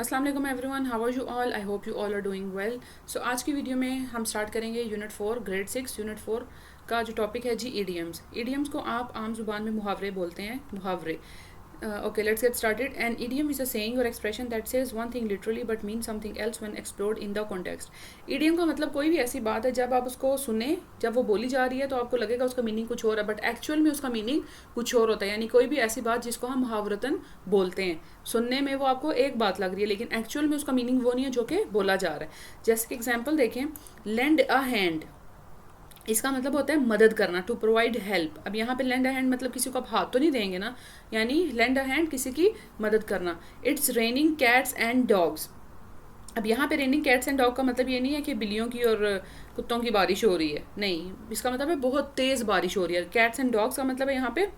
अस्सलाम वालेकुम everyone, how are you all? I hope you all are doing well. So आज की video में हम स्टार्ट करेंगे यूनिट 4 ग्रेड 6 यूनिट 4 का जो टॉपिक है जी ईडियम्स। ईडियम्स को आप आम जुबान में मुहावरे बोलते हैं, मुहावरे। Okay, let's get started. An idiom is a saying or expression that says one thing literally but means something else when explored in the context. Idiom का मतलब कोई भी ऐसी बात है जब आप उसको सुने, जब वो बोली जा रही है तो आपको लगेगा उसका मीनिंग कुछ और है, बट एक्चुअल में उसका मीनिंग कुछ और होता है। यानी कोई भी ऐसी बात जिसको हम मुहावरतन बोलते हैं, सुनने में वो आपको एक बात लग रही है लेकिन एक्चुअल में उसका मीनिंग वो नहीं है जो कि बोला जा रहा है। जैसे कि एग्जाम्पल देखें, लेंड अ हैंड, इसका मतलब होता है मदद करना, टू प्रोवाइड हेल्प। अब यहाँ पे लेंड अ हैंड मतलब किसी को आप हाथ तो नहीं देंगे ना, यानी लेंड अ हैंड किसी की मदद करना। It's raining cats and dogs. अब यहाँ पे रेनिंग कैट्स एंड डॉग का मतलब ये नहीं है कि बिल्लियों की और कुत्तों की बारिश हो रही है, नहीं, इसका मतलब है बहुत तेज़ बारिश हो रही है। कैट्स एंड डॉग्स का मतलब है यहाँ पे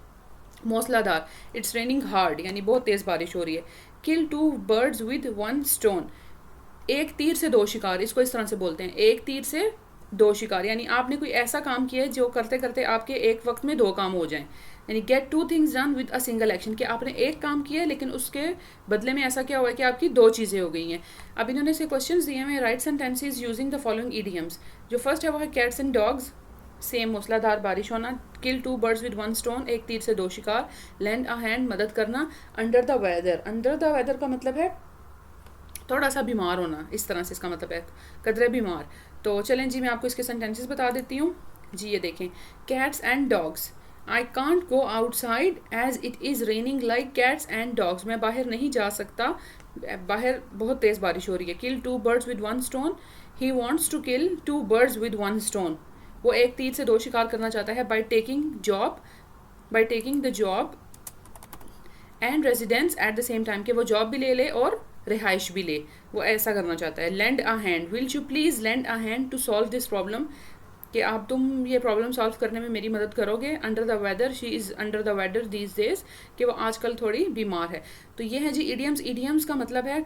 मौसलाधार। इट्स रेनिंग हार्ड यानी बहुत तेज़ बारिश हो रही है। Kill two birds with one stone, एक तीर से दो शिकार, इसको इस तरह से बोलते हैं, एक तीर से दो शिकार। यानी आपने कोई ऐसा काम किया है जो करते करते आपके एक वक्त में दो काम हो जाएं। यानी gate two things done with a single action, कि आपने एक काम किया है लेकिन उसके बदले में ऐसा क्या हुआ है कि आपकी दो चीज़ें हो गई हैं। अब इन्होंने से क्वेश्चन दिए हैं, right sentences using the following idioms. जो फर्स्ट है वो है कैट्स एंड डॉग्स, सेम मूसलाधार बारिश होना। Kill two birds with one stone, एक तीर से दो शिकार। लैंड अ हैंड, मदद करना। Under the weather, under the weather का मतलब है थोड़ा सा बीमार होना, इस तरह से इसका मतलब है कदरे बीमार। तो चलें जी, मैं आपको इसके सेंटेंसेस बता देती हूँ जी। ये देखें, cats and dogs, I can't go outside as it is raining like cats and dogs, मैं बाहर नहीं जा सकता, बाहर बहुत तेज़ बारिश हो रही है। Kill two birds with one stone, he wants to kill two birds with one stone, वो एक तीर से दो शिकार करना चाहता है। By taking the job and residence at the same time, कि वो जॉब भी ले ले और रिहाइश भी ले, वो ऐसा करना चाहता है। Land a hand, will you please land a hand to solve this problem, कि आप तुम ये प्रॉब्लम सॉल्व करने में मेरी मदद करोगे। Under the weather, she is under the weather these days, कि वो आजकल थोड़ी बीमार है। तो ये है जी ईडियम्स। ईडियम्स का मतलब है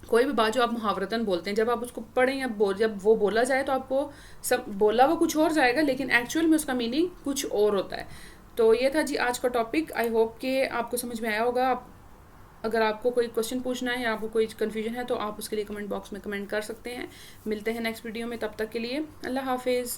कोई भी बात जो आप मुहावरतन बोलते हैं, जब आप उसको पढ़ें या जब वो बोला जाए तो आपको सब बोला वो कुछ और जाएगा लेकिन एक्चुअल में उसका मीनिंग कुछ और होता है। तो ये था जी आज का टॉपिक। आई होप कि आपको समझ में आया होगा। आप अगर आपको कोई क्वेश्चन पूछना है या आपको कोई कन्फ्यूजन है तो आप उसके लिए कमेंट बॉक्स में कमेंट कर सकते हैं। मिलते हैं नेक्स्ट वीडियो में, तब तक के लिए अल्लाह हाफिज़।